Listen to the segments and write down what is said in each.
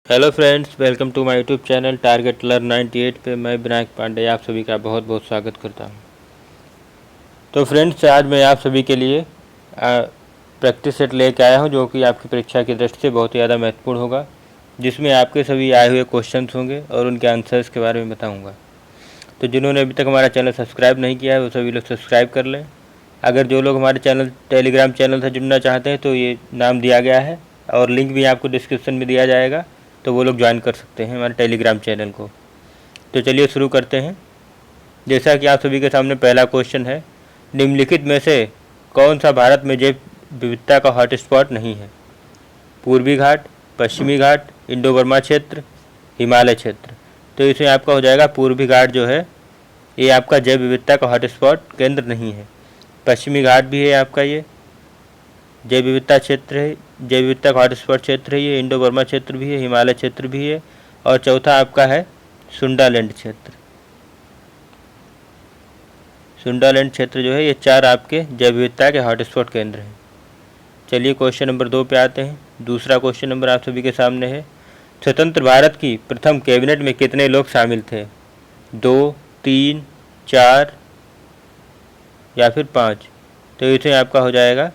Hello friends, welcome to my YouTube channel target learn 98 पे मैं विनायक पांडे आप सभी का बहुत बहुत स्वागत करता हूं। तो फ्रेंड्स, आज मैं आप सभी के लिए प्रैक्टिस सेट लेके आया हूं जो कि आपकी परीक्षा की दृष्टि से बहुत ही ज़्यादा महत्वपूर्ण होगा, जिसमें आपके सभी आए हुए क्वेश्चंस होंगे और उनके आंसर्स के बारे में बताऊँगा। तो जिन्होंने अभी तक हमारा चैनल सब्सक्राइब नहीं किया है वो सभी लोग सब्सक्राइब कर लें। अगर जो लोग हमारे टेलीग्राम चैनल से जुड़ना चाहते हैं तो ये नाम दिया गया है और लिंक भी आपको डिस्क्रिप्शन में दिया जाएगा, तो वो लोग ज्वाइन कर सकते हैं हमारे टेलीग्राम चैनल को। तो चलिए शुरू करते हैं। जैसा कि आप सभी के सामने पहला क्वेश्चन है, निम्नलिखित में से कौन सा भारत में जैव विविधता का हॉटस्पॉट नहीं है? पूर्वी घाट, पश्चिमी घाट, इंडो बर्मा क्षेत्र, हिमालय क्षेत्र। तो इसमें आपका हो जाएगा पूर्वी घाट जो है ये आपका जैव विविधता का हॉटस्पॉट केंद्र नहीं है। पश्चिमी घाट भी है आपका ये जैव विविधता क्षेत्र है, जैव विविधता का हॉटस्पॉट क्षेत्र है ये। इंडो बर्मा क्षेत्र भी है, हिमालय क्षेत्र भी है और चौथा आपका है सुंडालैंड क्षेत्र। सुंडालैंड क्षेत्र जो है ये चार आपके जैव विविधता के हॉटस्पॉट केंद्र हैं। चलिए क्वेश्चन नंबर 2 पे आते हैं। दूसरा क्वेश्चन नंबर आप सभी के सामने है, स्वतंत्र भारत की प्रथम कैबिनेट में कितने लोग शामिल थे? 2, 3, 4 या फिर 5? तो इसमें आपका हो जाएगा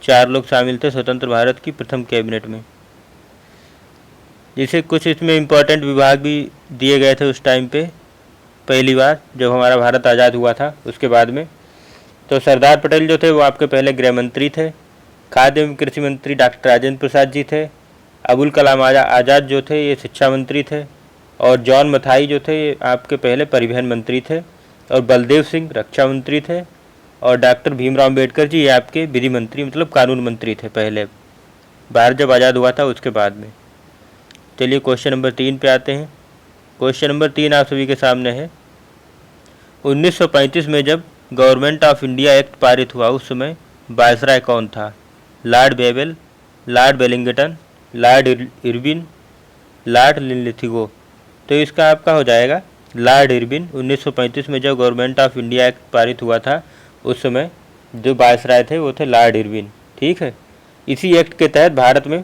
4 लोग शामिल थे स्वतंत्र भारत की प्रथम कैबिनेट में। जिसे कुछ इसमें इम्पोर्टेंट विभाग भी दिए गए थे उस टाइम पे, पहली बार जब हमारा भारत आज़ाद हुआ था उसके बाद में। तो सरदार पटेल जो थे वो आपके पहले गृह मंत्री थे। खाद्य एवं कृषि मंत्री डॉक्टर राजेंद्र प्रसाद जी थे। अबुल कलाम आज़ाद जो थे ये शिक्षा मंत्री थे। और जॉन मथाई जो थे ये आपके पहले परिवहन मंत्री थे। और बलदेव सिंह रक्षा मंत्री थे। और डॉक्टर भीमराव अम्बेडकर जी ये आपके विधि मंत्री मतलब कानून मंत्री थे पहले, भारत जब आज़ाद हुआ था उसके बाद में। चलिए क्वेश्चन नंबर 3 पे आते हैं। क्वेश्चन नंबर 3 आप सभी के सामने है, 1935 में जब गवर्नमेंट ऑफ इंडिया एक्ट पारित हुआ उस समय वायसराय कौन था? Lord Wavell, Lord Wellington, Lord Irwin, Lord Linlithgow. तो इसका आपका हो जाएगा लॉर्ड इरविन। 1935 में जब गवर्नमेंट ऑफ इंडिया एक्ट पारित हुआ था उस समय जो वायसराय थे वो थे लॉर्ड इरविन। ठीक है, इसी एक्ट के तहत भारत में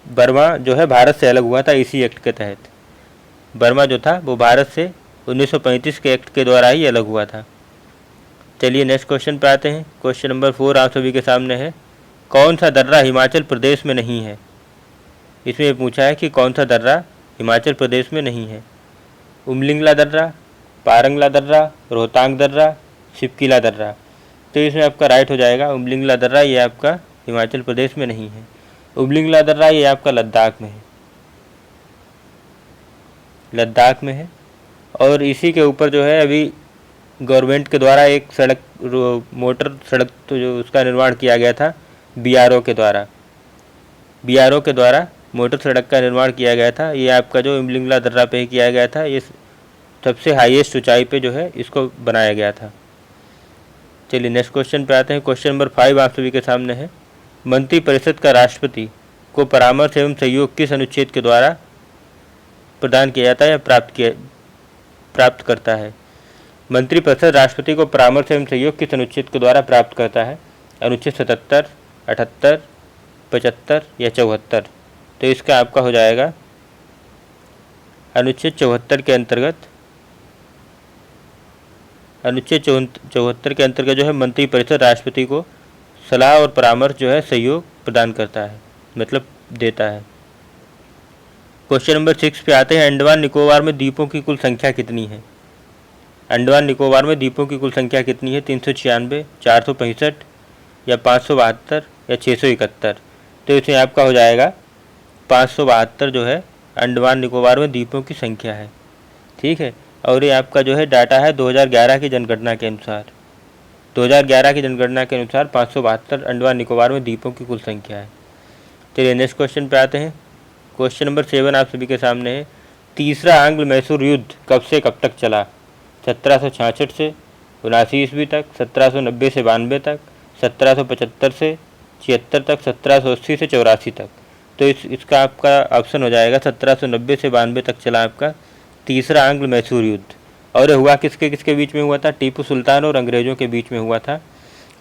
बर्मा जो है भारत से अलग हुआ था। इसी एक्ट के तहत बर्मा जो था वो भारत से 1935 के एक्ट के द्वारा ही अलग हुआ था। चलिए नेक्स्ट क्वेश्चन पे आते हैं। क्वेश्चन नंबर 4 आप सभी के सामने है, कौन सा दर्रा हिमाचल प्रदेश में नहीं है? इसमें पूछा है कि कौन सा दर्रा हिमाचल प्रदेश में नहीं है। उमलिंगला दर्रा, पारंगला दर्रा, रोहतांग दर्रा, शिपकिला दर्रा। तो इसमें आपका राइट हो जाएगा उमलिंगला दर्रा, ये आपका हिमाचल प्रदेश में नहीं है। उमलिंगला दर्रा ये आपका लद्दाख में है, लद्दाख में है। और इसी के ऊपर जो है अभी गवर्नमेंट के द्वारा एक सड़क मोटर सड़क तो जो उसका निर्माण किया गया था बीआरओ के द्वारा, बीआरओ के द्वारा मोटर सड़क का निर्माण किया गया था। ये आपका जो उमलिंगला दर्रा पे ही किया गया था। ये सबसे हाईएस्ट ऊंचाई पे जो है इसको बनाया गया था। चलिए नेक्स्ट क्वेश्चन पे आते हैं। क्वेश्चन नंबर 5 आप सभी के सामने है, मंत्रिपरिषद का राष्ट्रपति को परामर्श एवं सहयोग किस अनुच्छेद के द्वारा प्रदान किया जाता है या प्राप्त करता है? मंत्रिपरिषद राष्ट्रपति को परामर्श एवं सहयोग किस अनुच्छेद के द्वारा प्राप्त करता है? अनुच्छेद 77, 78, 75 या 74? तो इसका आपका हो जाएगा अनुच्छेद 74 के अंतर्गत। अनुच्छेद 74 के अंतर्गत जो है मंत्रिपरिषद राष्ट्रपति को सलाह और परामर्श जो है सहयोग प्रदान करता है, मतलब देता है। क्वेश्चन नंबर 6 पे आते हैं, अंडमान निकोबार में द्वीपों की कुल संख्या कितनी है? अंडमान निकोबार में द्वीपों की कुल संख्या कितनी है? 396, 465 या 572 या 671? तो इसमें आपका हो जाएगा 572 जो है अंडमान निकोबार में द्वीपों की संख्या है। ठीक है, और ये आपका जो है डाटा है 2011 की जनगणना के अनुसार। 2011 की जनगणना के अनुसार 572 अंडमान निकोबार में द्वीपों की कुल संख्या है। चलिए नेक्स्ट क्वेश्चन पे आते हैं। क्वेश्चन नंबर 7 आप सभी के सामने है, तीसरा आंग्ल मैसूर युद्ध कब से कब तक चला? 1766 से 79 ईस्वी तक, 1790 से 92 तक, 1775 से 76 तक, 1780 से 84 तक? तो इसका आपका ऑप्शन हो जाएगा 1790 से 92 तक चला आपका तीसरा आंग्ल मैसूर युद्ध। और हुआ किसके किसके बीच में हुआ था? टीपू सुल्तान और अंग्रेज़ों के बीच में हुआ था।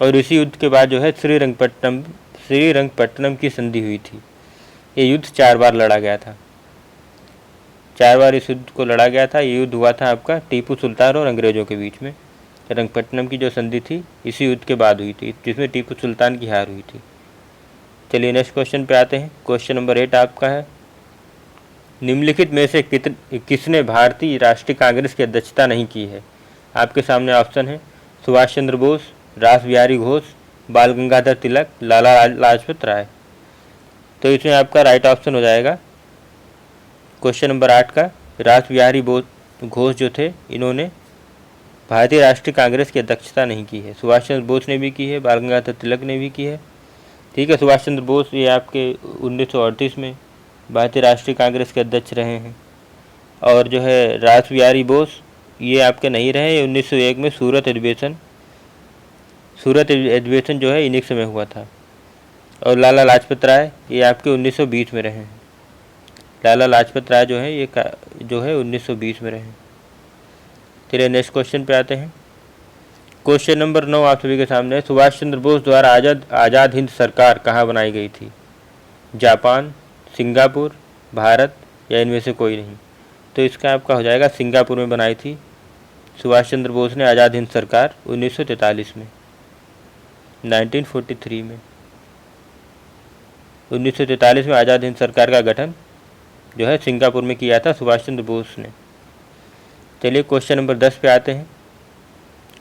और इसी युद्ध के बाद जो है श्रीरंगपट्टनम की संधि हुई थी। ये युद्ध 4 बार लड़ा गया था। 4 बार इस युद्ध को लड़ा गया था। ये युद्ध हुआ था आपका टीपू सुल्तान और अंग्रेज़ों के बीच में। रंगपट्टनम की जो संधि थी इसी युद्ध के बाद हुई थी, जिसमें टीपू सुल्तान की हार हुई थी। चलिए नेक्स्ट क्वेश्चन पे आते हैं। क्वेश्चन नंबर 8 आपका है, निम्नलिखित में से किसने भारतीय राष्ट्रीय कांग्रेस की अध्यक्षता नहीं की है? आपके सामने ऑप्शन है सुभाष चंद्र बोस, रास बिहारी घोष, बाल गंगाधर तिलक, लाला लाजपत राय। तो इसमें आपका राइट ऑप्शन हो जाएगा क्वेश्चन नंबर 8 का रास बिहारी घोष जो थे, इन्होंने भारतीय राष्ट्रीय कांग्रेस की अध्यक्षता नहीं की है। सुभाष चंद्र बोस ने भी की है, बाल गंगाधर तिलक ने भी की है। ठीक है, सुभाष चंद्र बोस ये आपके 1938 में भारतीय राष्ट्रीय कांग्रेस के अध्यक्ष रहे हैं। और जो है रास बिहारी बोस ये आपके नहीं रहे, 1901 में सूरत अधिवेशन जो है इन्हीं समय हुआ था। और लाला लाजपत राय ये आपके 1920 में रहे हैं। लाला लाजपत राय जो है ये 1920 में रहे। चलिए नेक्स्ट क्वेश्चन पे आते हैं। क्वेश्चन नंबर 9 आप सभी के सामने है, सुभाष चंद्र बोस द्वारा आज़ाद हिंद सरकार कहाँ बनाई गई थी? जापान, सिंगापुर, भारत या इनमें से कोई नहीं? तो इसका आपका हो जाएगा सिंगापुर में बनाई थी सुभाष चंद्र बोस ने आज़ाद हिंद सरकार 1943 में, 1943 में 1943 में आज़ाद हिंद सरकार का गठन जो है सिंगापुर में किया था सुभाष चंद्र बोस ने। चलिए क्वेश्चन नंबर 10 पे आते हैं।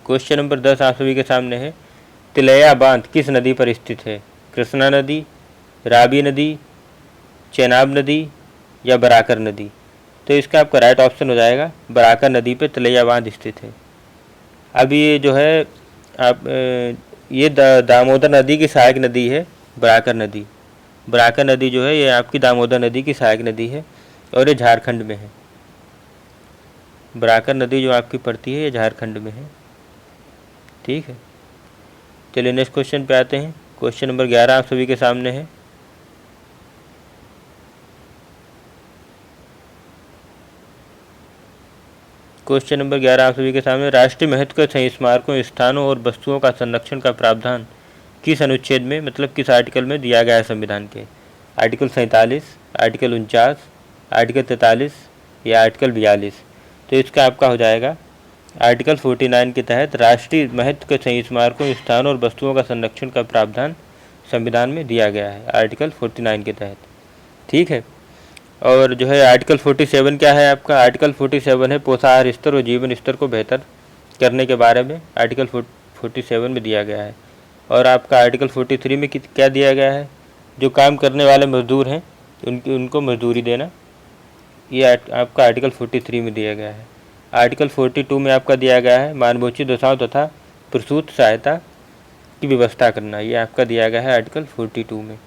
क्वेश्चन नंबर 10 आप सभी के सामने है, तिलैया बांध किस नदी पर स्थित है? कृष्णा नदी, रावी नदी, चेनाब नदी या बराकर नदी? तो इसका आपका राइट ऑप्शन हो जाएगा बराकर नदी पे तिलैया बांध स्थित है। अब ये जो है आप ये दामोदर नदी की सहायक नदी है बराकर नदी। बराकर नदी जो है ये आपकी दामोदर नदी की सहायक नदी है और ये झारखंड में है। बराकर नदी जो आपकी पड़ती है ये झारखंड में है। ठीक है, चलिए नेक्स्ट क्वेश्चन पे आते हैं। क्वेश्चन नंबर 11 आप सभी के सामने है। क्वेश्चन नंबर 11 आप सभी के सामने, राष्ट्रीय महत्व के स्मारकों, स्थानों और वस्तुओं का संरक्षण का प्रावधान किस अनुच्छेद में मतलब किस आर्टिकल में दिया गया है संविधान के? आर्टिकल 47, आर्टिकल 49, आर्टिकल 43 या आर्टिकल 42? तो इसका आपका हो जाएगा आर्टिकल 49 के तहत राष्ट्रीय महत्व के स्मारकों, स्थानों और वस्तुओं का संरक्षण का प्रावधान संविधान में दिया गया है आर्टिकल 49 के तहत। ठीक है, और जो है आर्टिकल 47 क्या है आपका? आर्टिकल 47 है पोषाहार स्तर और जीवन स्तर को बेहतर करने के बारे में आर्टिकल 47 में दिया गया है। और आपका आर्टिकल 43 में क्या दिया गया है? जो काम करने वाले मजदूर हैं उनको मजदूरी देना, ये आपका आर्टिकल 43 में दिया गया है। आर्टिकल 42 में आपका दिया गया है मानवोचित दशाओं तथा प्रसूत सहायता की व्यवस्था करना, ये आपका दिया गया है आर्टिकल 42 में।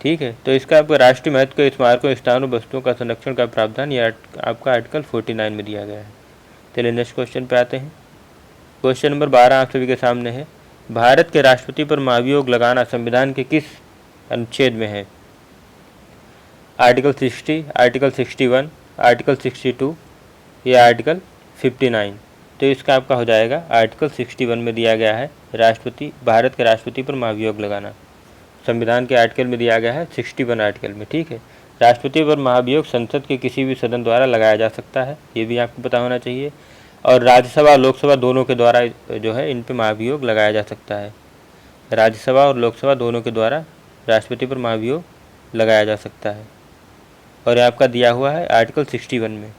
ठीक है, तो इसका आपका राष्ट्रीय महत्व के स्मारकों, स्थानों, वस्तुओं का संरक्षण का प्रावधान ये आपका आर्टिकल 49 में दिया गया है। चलिए नेक्स्ट क्वेश्चन पे आते हैं। क्वेश्चन नंबर 12 आप सभी के सामने है, भारत के राष्ट्रपति पर महाभियोग लगाना संविधान के किस अनुच्छेद में है? आर्टिकल 60, आर्टिकल 61, आर्टिकल 62 या आर्टिकल 59? तो इसका आपका हो जाएगा आर्टिकल 61 में दिया गया है भारत के राष्ट्रपति पर महाभियोग लगाना संविधान के आर्टिकल में दिया गया है 61 आर्टिकल में। ठीक है, राष्ट्रपति पर महाभियोग संसद के किसी भी सदन द्वारा लगाया जा सकता है, ये भी आपको पता होना चाहिए। और राज्यसभा और लोकसभा दोनों के द्वारा जो है इन पर महाभियोग लगाया जा सकता है। राज्यसभा और लोकसभा दोनों के द्वारा राष्ट्रपति पर महाभियोग लगाया जा सकता है और ये आपका दिया हुआ है आर्टिकल 61 में।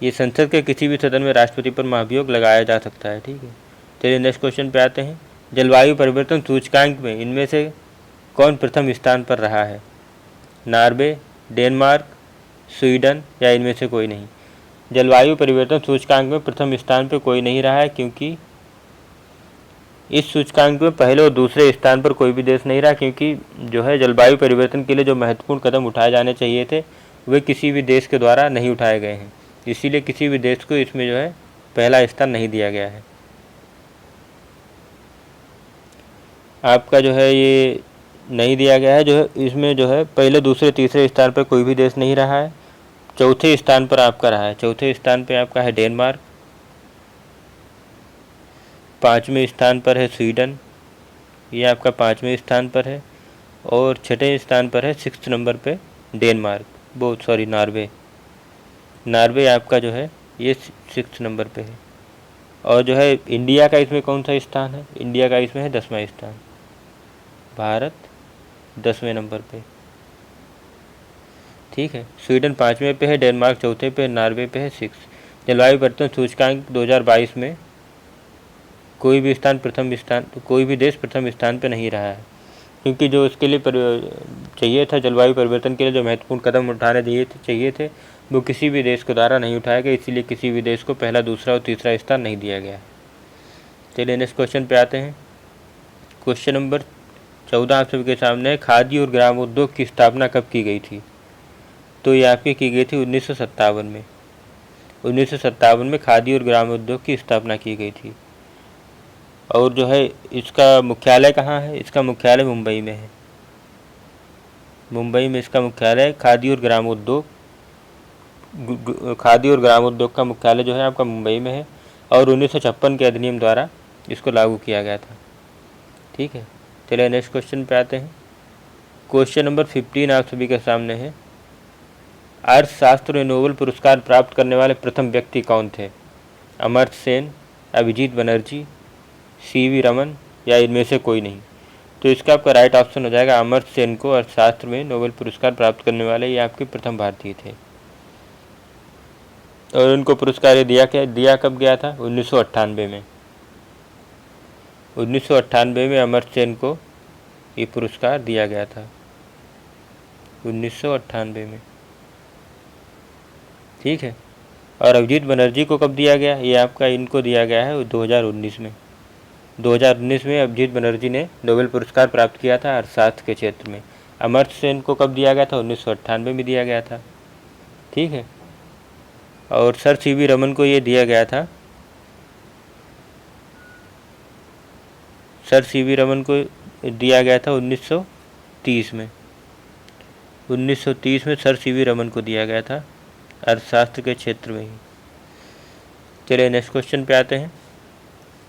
ये संसद के किसी भी सदन में राष्ट्रपति पर महाभियोग लगाया जा सकता है। ठीक है, चलिए नेक्स्ट क्वेश्चन पे आते हैं। जलवायु परिवर्तन सूचकांक में इनमें से कौन प्रथम स्थान पर रहा है? नॉर्वे, डेनमार्क, स्वीडन या इनमें से कोई नहीं? जलवायु परिवर्तन सूचकांक में प्रथम स्थान पर कोई नहीं रहा है, क्योंकि इस सूचकांक में पहले और दूसरे स्थान पर कोई भी देश नहीं रहा, क्योंकि जो है जलवायु परिवर्तन के लिए जो महत्वपूर्ण कदम उठाए जाने चाहिए थे वे किसी भी देश के द्वारा नहीं उठाए गए हैं, इसीलिए किसी भी देश को इसमें जो है पहला स्थान नहीं दिया गया है। आपका जो है ये नहीं दिया गया है, जो है इसमें जो है पहले, दूसरे, तीसरे स्थान पर कोई भी देश नहीं रहा है। चौथे स्थान पर आपका रहा है, चौथे स्थान पर आपका है डेनमार्क, पाँचवें स्थान पर है स्वीडन, ये आपका पाँचवें स्थान पर है, और छठे स्थान पर है 6 नंबर पे डेनमार्क। नॉर्वे। नॉर्वे आपका जो है ये 6 नंबर पे है। और जो है इंडिया का इसमें कौन सा स्थान है? इंडिया का इसमें है 10वां स्थान। भारत 10वें नंबर पे, ठीक है। स्वीडन 5वें पे है, डेनमार्क 4थे पे, नॉर्वे पे है 6। जलवायु परिवर्तन सूचकांक 2022 में कोई भी देश प्रथम स्थान पे नहीं रहा है, क्योंकि जो उसके लिए चाहिए था, जलवायु परिवर्तन के लिए जो महत्वपूर्ण कदम उठाने चाहिए थे वो किसी भी देश के द्वारा नहीं उठाया गया, इसीलिए किसी भी देश को पहला, दूसरा और तीसरा स्थान नहीं दिया गया। चलिए नेक्स्ट क्वेश्चन पे आते हैं। क्वेश्चन नंबर 14 आप सभी के सामने है। खादी और ग्रामोद्योग की स्थापना कब की गई थी? तो ये आपकी की गई थी 1957 में। 1957 में खादी और ग्रामोद्योग की स्थापना की गई थी। और जो है इसका मुख्यालय कहाँ है? इसका मुख्यालय मुंबई में है। मुंबई में इसका मुख्यालय है। खादी और ग्रामोद्योग का मुख्यालय जो है आपका मुंबई में है। और 1956 के अधिनियम द्वारा इसको लागू किया गया था, ठीक है। चलिए नेक्स्ट क्वेश्चन पे आते हैं। क्वेश्चन नंबर 15 आप सभी के सामने है। अर्थशास्त्र में नोबेल पुरस्कार प्राप्त करने वाले प्रथम व्यक्ति कौन थे? अमर्त्य सेन, अभिजीत बनर्जी, सीवी रमन या इनमें से कोई नहीं? तो इसका आपका राइट ऑप्शन हो जाएगा अमर्त्य सेन को अर्थशास्त्र में नोबेल पुरस्कार प्राप्त करने वाले ये आपके प्रथम भारतीय थे। और उनको पुरस्कार दिया कब गया था? 1998 में। 1998 में अमर्त्य सेन को ये पुरस्कार दिया गया था, 1998 में, ठीक है। और अभिजीत बनर्जी को कब दिया गया? ये आपका इनको दिया गया है 2019 में। 2019 में अभिजीत बनर्जी ने नोबेल पुरस्कार प्राप्त किया था अर्थशास्त्र के क्षेत्र में। अमर्त्य सेन को कब दिया गया था? 1998 में दिया गया था, ठीक है। और सर सीवी रमन को ये दिया गया था, सर सीवी रमन को दिया गया था 1930 में। 1930 में सर सीवी रमन को दिया गया था अर्थशास्त्र के क्षेत्र में ही। चलिए नेक्स्ट क्वेश्चन पे आते हैं।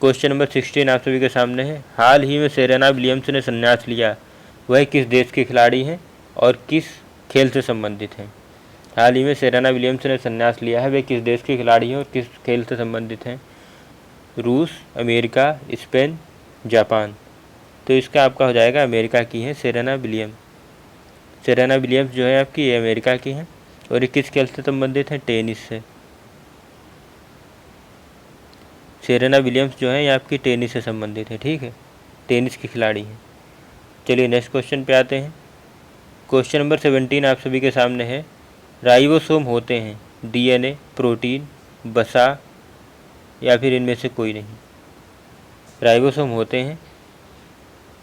क्वेश्चन नंबर 16 आप सभी के सामने है। हाल ही में सेरेना विलियम्स ने संन्यास लिया, वह किस देश के खिलाड़ी हैं और किस खेल से संबंधित हैं? हाल ही में सेरेना विलियम्स ने संन्यास लिया है, वे किस देश के खिलाड़ी हैं और किस खेल से संबंधित हैं? रूस, अमेरिका, स्पेन, जापान। तो इसका आपका हो जाएगा अमेरिका की है सेरेना विलियम्स। सेरेना विलियम्स जो है आपकी ये अमेरिका की हैं और ये किस खेल से संबंधित हैं? टेनिस से। सेरेना विलियम्स जो है ये आपकी टेनिस से संबंधित है, ठीक है, टेनिस की खिलाड़ी हैं। चलिए नेक्स्ट क्वेश्चन पे आते हैं। क्वेश्चन नंबर 17 आप सभी के सामने है। राइबोसोम होते हैं डीएनए, प्रोटीन, वसा या फिर इनमें से कोई नहीं? राइबोसोम होते हैं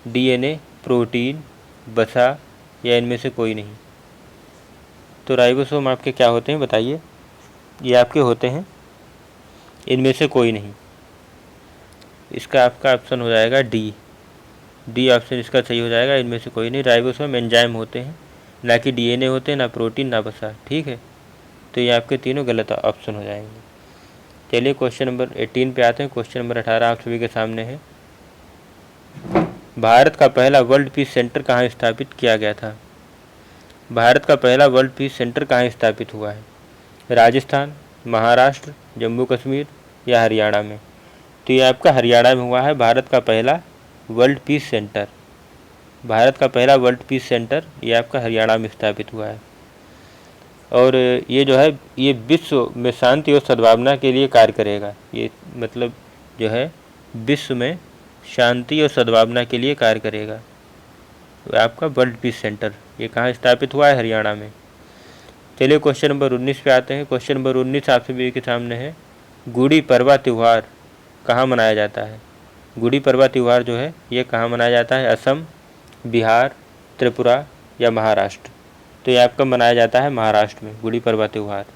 डीएनए, प्रोटीन, वसा या इनमें से कोई नहीं? तो राइबोसोम आपके क्या होते हैं बताइए? ये आपके होते हैं इनमें से कोई नहीं। इसका आपका ऑप्शन हो जाएगा डी ऑप्शन इसका सही हो जाएगा, इनमें से कोई नहीं। राइबोसोम एंजाइम होते हैं, ना कि डीएनए होते हैं, ना प्रोटीन, ना वसा, ठीक है। तो ये आपके तीनों गलत ऑप्शन हो जाएंगे। चलिए क्वेश्चन नंबर 18 पे आते हैं। क्वेश्चन नंबर 18 आप सभी के सामने है। भारत का पहला वर्ल्ड पीस सेंटर कहाँ स्थापित किया गया था? भारत का पहला वर्ल्ड पीस सेंटर कहाँ स्थापित हुआ है? राजस्थान, महाराष्ट्र, जम्मू कश्मीर या हरियाणा में? तो ये आपका हरियाणा में हुआ है भारत का पहला वर्ल्ड पीस सेंटर। भारत का पहला वर्ल्ड पीस सेंटर ये आपका हरियाणा में स्थापित हुआ है। और ये जो है ये विश्व में शांति और सद्भावना के लिए कार्य करेगा। ये मतलब जो है विश्व में शांति और सद्भावना के लिए कार्य करेगा। आपका वर्ल्ड पीस सेंटर ये कहाँ स्थापित हुआ है? हरियाणा में। चलिए क्वेश्चन नंबर 19 पे आते हैं। क्वेश्चन नंबर 19 आप सभी के सामने है। गुड़ी पड़वा त्यौहार कहाँ मनाया जाता है? गुड़ी पड़वा त्यौहार जो है ये कहाँ मनाया जाता है? असम, बिहार, त्रिपुरा या महाराष्ट्र? तो ये आपका मनाया जाता है महाराष्ट्र में गुड़ी पड़वा त्यौहार।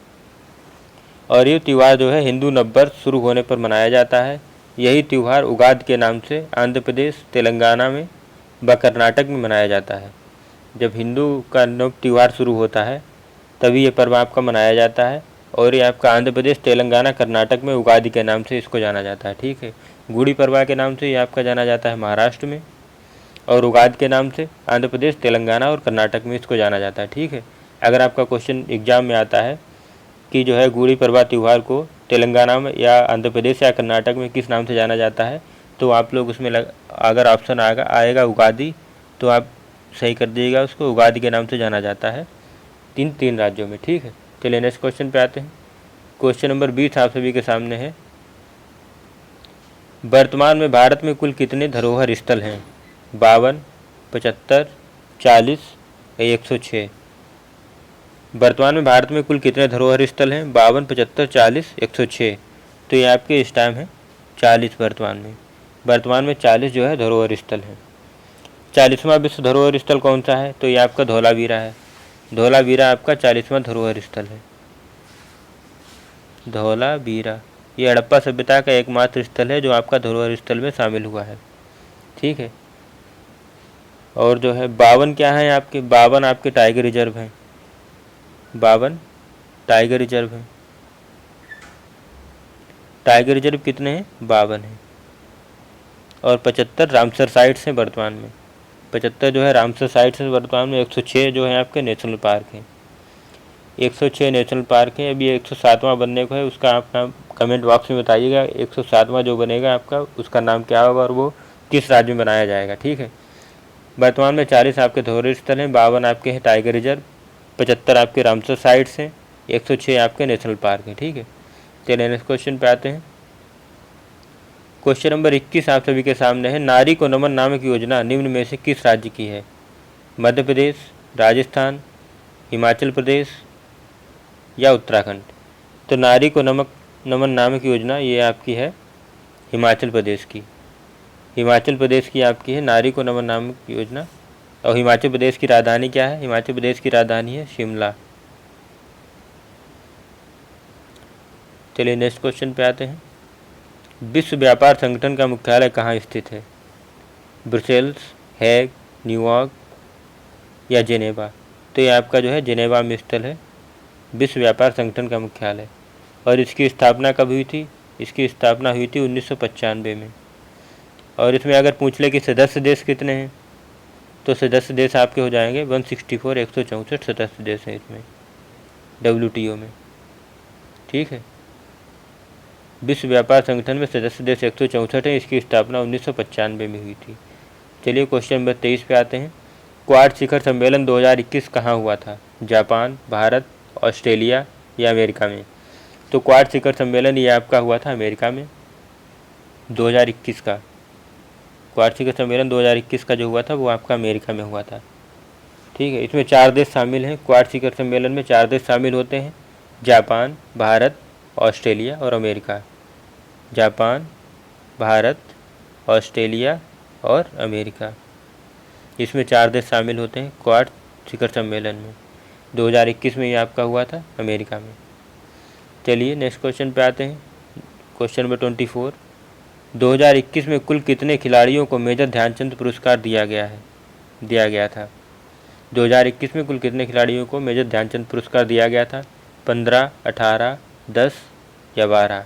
और ये त्यौहार जो है हिंदू नववर्ष शुरू होने पर मनाया जाता है। यही त्यौहार उगादि के नाम से आंध्र प्रदेश, तेलंगाना में व कर्नाटक में मनाया जाता है। जब हिंदू का नव त्यौहार शुरू होता है तभी ये पर्व आपका मनाया जाता है। और ये आपका आंध्र प्रदेश, तेलंगाना, कर्नाटक में उगादि के नाम से इसको जाना जाता है, ठीक है। गुड़ी पड़वा के नाम से ये आपका जाना जाता है महाराष्ट्र में, और उगादि के नाम से आंध्र प्रदेश, तेलंगाना और कर्नाटक में इसको जाना जाता है, ठीक है। अगर आपका क्वेश्चन एग्जाम में आता है कि जो है गुड़ी पड़वा त्यौहार को तेलंगाना में या आंध्र प्रदेश या कर्नाटक में किस नाम से जाना जाता है, तो आप लोग उसमें अगर ऑप्शन आएगा उगादी, तो आप सही कर दीजिएगा, उसको उगादी के नाम से जाना जाता है तीन राज्यों में। ठीक है, चलिए नेक्स्ट क्वेश्चन पे आते हैं। क्वेश्चन नंबर 20 आप सभी के सामने है। वर्तमान में भारत में कुल कितने धरोहर स्थल हैं? 52, 75, 40 या 106? वर्तमान में भारत में कुल कितने धरोहर स्थल हैं? 52, 75, 40, 106। तो ये आपके इस टाइम है 40। वर्तमान में 40 जो है धरोहर स्थल हैं। 40वां विश्व धरोहर स्थल कौन सा है? तो ये आपका धौलावीरा है। धौलावीरा आपका 40वां धरोहर स्थल है। धौलावीरा ये हड़प्पा सभ्यता का एकमात्र स्थल है जो आपका धरोहर स्थल में शामिल हुआ है। ठीक है, और जो है 52 क्या है आपके? 52 आपके टाइगर रिजर्व हैं। 52 टाइगर रिजर्व हैं। टाइगर रिजर्व कितने हैं? 52 हैं। और 75 रामसर साइट्स हैं वर्तमान में। 75 जो है रामसर साइट्स हैं वर्तमान में। 106 जो है आपके नेशनल पार्क हैं। 106 नेशनल पार्क हैं। अभी 107वां बनने को है, उसका आप नाम कमेंट बॉक्स में बताइएगा। 107वां जो बनेगा आपका, उसका नाम क्या होगा और वो किस राज्य में बनाया जाएगा। ठीक है, वर्तमान में 40 आपके धरोहर स्थल हैं, 52 आपके हैं टाइगर रिजर्व, 75 आपके रामसर साइट्स हैं, 106 आपके नेशनल पार्क हैं। ठीक है, चलिए नेक्स्ट क्वेश्चन पे आते हैं। क्वेश्चन नंबर 21 आप सभी के सामने है। नारी को नमन नामक योजना निम्न में से किस राज्य की है? मध्य प्रदेश, राजस्थान, हिमाचल प्रदेश या उत्तराखंड? तो नारी को नमन नामक योजना ये आपकी है हिमाचल प्रदेश की। हिमाचल प्रदेश की आपकी है नारी को नमन नामक योजना। और हिमाचल प्रदेश की राजधानी क्या है? हिमाचल प्रदेश की राजधानी है शिमला। चलिए नेक्स्ट क्वेश्चन पे आते हैं। विश्व व्यापार संगठन का मुख्यालय कहाँ स्थित है? ब्रुसेल्स, हैग, न्यूयॉर्क या जेनेवा? तो ये आपका जो है जेनेवा में स्थल है विश्व व्यापार संगठन का मुख्यालय। और इसकी स्थापना कब हुई थी? इसकी स्थापना हुई थी 1995 में। और इसमें अगर पूछ ले कि सदस्य देश कितने हैं, तो सदस्य देश आपके हो जाएंगे 164, 164 सदस्य देश हैं इसमें WTO में। ठीक है, विश्व व्यापार संगठन में सदस्य देश 164 हैं। इसकी स्थापना 1995 में हुई थी। चलिए क्वेश्चन नंबर 23 पे आते हैं। क्वाड शिखर सम्मेलन 2021 कहाँ हुआ था? जापान, भारत, ऑस्ट्रेलिया या अमेरिका में? तो क्वाड शिखर सम्मेलन ये आपका हुआ था अमेरिका में 2021 का। क्वाड शिखर सम्मेलन 2021 का जो हुआ था वो आपका अमेरिका में हुआ था। ठीक है, इसमें 4 देश शामिल हैं। क्वाड शिखर सम्मेलन में 4 देश शामिल होते हैं, जापान, भारत, ऑस्ट्रेलिया और अमेरिका। जापान, भारत, ऑस्ट्रेलिया और अमेरिका, इसमें 4 देश शामिल होते हैं क्वाड शिखर सम्मेलन में। 2021 में ये आपका हुआ था अमेरिका में। चलिए नेक्स्ट क्वेश्चन पे आते हैं। Question number 24। 2021 में कुल कितने खिलाड़ियों को मेजर ध्यानचंद पुरस्कार दिया गया था? 2021 में कुल कितने खिलाड़ियों को मेजर ध्यानचंद पुरस्कार दिया गया था? 15, 18, 10 या 12?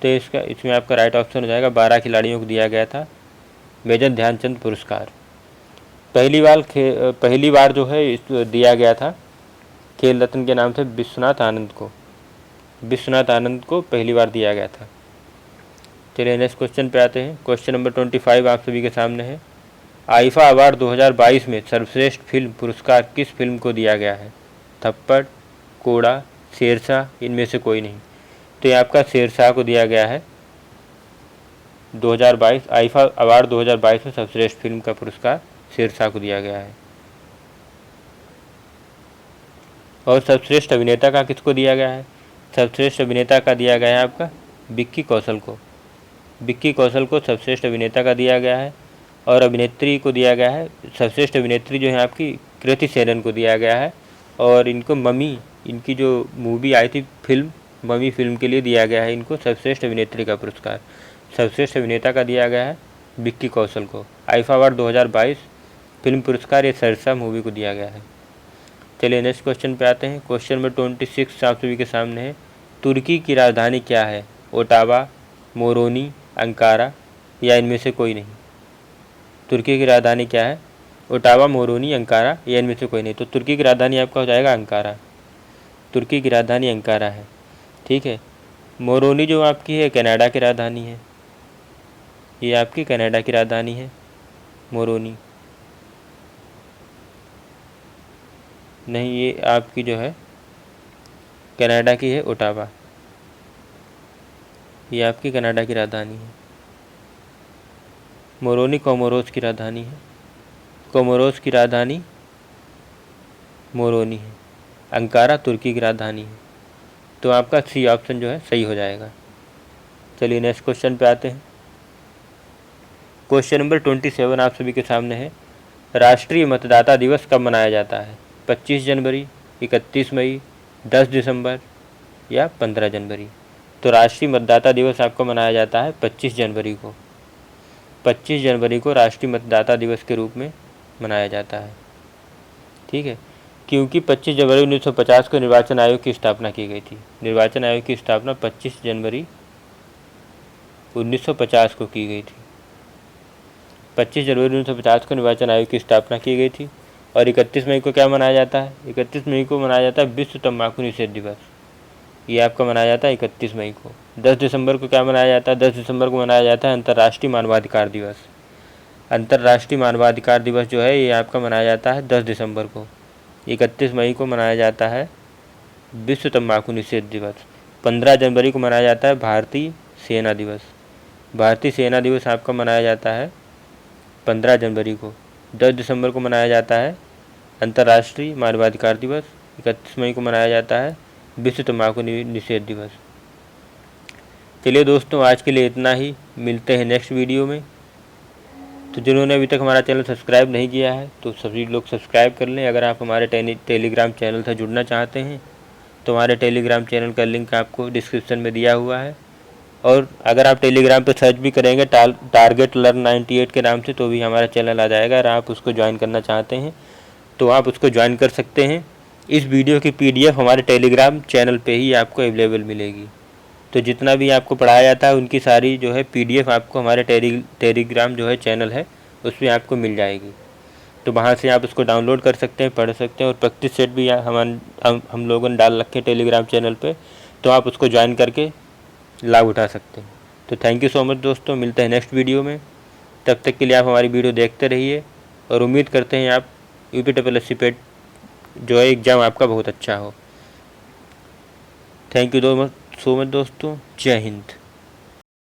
तो इसमें आपका राइट ऑप्शन हो जाएगा 12 खिलाड़ियों को दिया गया था मेजर ध्यानचंद पुरस्कार। पहली बार जो है दिया गया था खेल रत्न के नाम से विश्वनाथ आनंद को पहली बार दिया गया था। चलिए नेक्स्ट क्वेश्चन पे आते हैं। क्वेश्चन नंबर 25 आप सभी के सामने है। आईफा अवार्ड 2022 में सर्वश्रेष्ठ फिल्म पुरस्कार किस फिल्म को दिया गया है? थप्पड़, कोड़ा, शेरशाह, इनमें से कोई नहीं। तो ये आपका शेरशाह को दिया गया है 2022 आईफा अवार्ड 2022 में सर्वश्रेष्ठ फिल्म का पुरस्कार शेरशाह को दिया गया है। और सर्वश्रेष्ठ अभिनेता का किसको दिया गया है? सर्वश्रेष्ठ अभिनेता का दिया गया है आपका विक्की कौशल को। विक्की कौशल को सर्वश्रेष्ठ अभिनेता का दिया गया है। और अभिनेत्री को दिया गया है, सर्वश्रेष्ठ अभिनेत्री जो है आपकी कृति सेनन को दिया गया है। और इनको मम्मी, इनकी जो मूवी आई थी फिल्म मम्मी फिल्म के लिए दिया गया है इनको सर्वश्रेष्ठ अभिनेत्री का पुरस्कार। सर्वश्रेष्ठ अभिनेता का दिया गया है विक्की कौशल को। आईफा अवार्ड 2022 फिल्म पुरस्कार ये शेरशाह मूवी को दिया गया है। चलिए नेक्स्ट क्वेश्चन पे आते हैं। क्वेश्चन नंबर 26 आप सभी के सामने है। तुर्की की राजधानी क्या है? ओटावा, मोरोनी, अंकारा या इनमें से कोई नहीं? तुर्की की राजधानी क्या है? ओटावा, मोरोनी, अंकारा, या इनमें से कोई नहीं। तो तुर्की की राजधानी आपका हो जाएगा अंकारा। तुर्की की राजधानी अंकारा है, ठीक है। मोरोनी जो आपकी है कनाडा की राजधानी है, ये आपकी कनाडा की राजधानी है मोरोनी। नहीं, ये आपकी जो है कनाडा की है ओटावा, ये आपकी कनाडा की राजधानी है। मोरोनी कोमोरोस की राजधानी है, कोमोरोस की राजधानी मोरोनी है। अंकारा तुर्की की राजधानी है। तो आपका सी ऑप्शन जो है सही हो जाएगा। चलिए नेक्स्ट क्वेश्चन पे आते हैं। क्वेश्चन नंबर 27 आप सभी के सामने है। राष्ट्रीय मतदाता दिवस कब मनाया जाता है? 25 जनवरी, 31 मई, 10 दिसंबर या 15 जनवरी? तो राष्ट्रीय मतदाता दिवस आपको मनाया जाता है 25 जनवरी को। 25 जनवरी को राष्ट्रीय मतदाता दिवस के रूप में मनाया जाता है, ठीक है। क्योंकि 25 जनवरी 1950 को निर्वाचन आयोग की स्थापना की गई थी। निर्वाचन आयोग की स्थापना 25 जनवरी 1950 को की गई थी। 25 जनवरी 1950 को निर्वाचन आयोग की स्थापना की गई थी। और 31 मई को क्या मनाया जाता है? 31 मई को मनाया जाता है विश्व तंबाकू निषेध दिवस। ये आपका मनाया जाता है 31 मई को। 10 दिसंबर को क्या मनाया जाता है? 10 दिसंबर को मनाया जाता है अंतर्राष्ट्रीय मानवाधिकार दिवस। अंतर्राष्ट्रीय मानवाधिकार दिवस जो है ये आपका मनाया जाता है 10 दिसंबर को। 31 मई को मनाया जाता है विश्व तंबाकू निषेध दिवस। 15 जनवरी को मनाया जाता है भारतीय सेना दिवस। भारतीय सेना दिवस आपका मनाया जाता है 15 जनवरी को। 10 दिसंबर को मनाया जाता है अंतर्राष्ट्रीय मानवाधिकार दिवस। 31 मई को मनाया जाता है विश्व तंबाकू निषेध दिवस। चलिए दोस्तों, आज के लिए इतना ही। मिलते हैं नेक्स्ट वीडियो में। तो जिन्होंने अभी तक हमारा चैनल सब्सक्राइब नहीं किया है तो सभी लोग सब्सक्राइब कर लें। अगर आप हमारे टेलीग्राम चैनल से जुड़ना चाहते हैं तो हमारे टेलीग्राम चैनल का लिंक आपको डिस्क्रिप्शन में दिया हुआ है। और अगर आप टेलीग्राम पे सर्च भी करेंगे टारगेट लर्न 98 के नाम से तो भी हमारा चैनल आ जाएगा। अगर आप उसको ज्वाइन करना चाहते हैं तो आप उसको ज्वाइन कर सकते हैं। इस वीडियो की PDF हमारे टेलीग्राम चैनल पे ही आपको अवेलेबल मिलेगी। तो जितना भी आपको पढ़ाया जाता है उनकी सारी जो है PDF आपको हमारे टेलीग्राम जो है चैनल है उसमें आपको मिल जाएगी। तो वहाँ से आप उसको डाउनलोड कर सकते हैं, पढ़ सकते हैं। और प्रैक्टिस सेट भी हम लोगों ने डाल रखे टेलीग्राम चैनल पे, तो आप उसको ज्वाइन करके लाभ उठा सकते हैं। तो थैंक यू सो मच दोस्तों, मिलते हैं नेक्स्ट वीडियो में। तब तक के लिए आप हमारी वीडियो देखते रहिए और उम्मीद करते हैं आप UPSSC पे जो है एग्ज़ाम आपका बहुत अच्छा हो। थैंक यू सो मच दोस्तों। जय हिंद।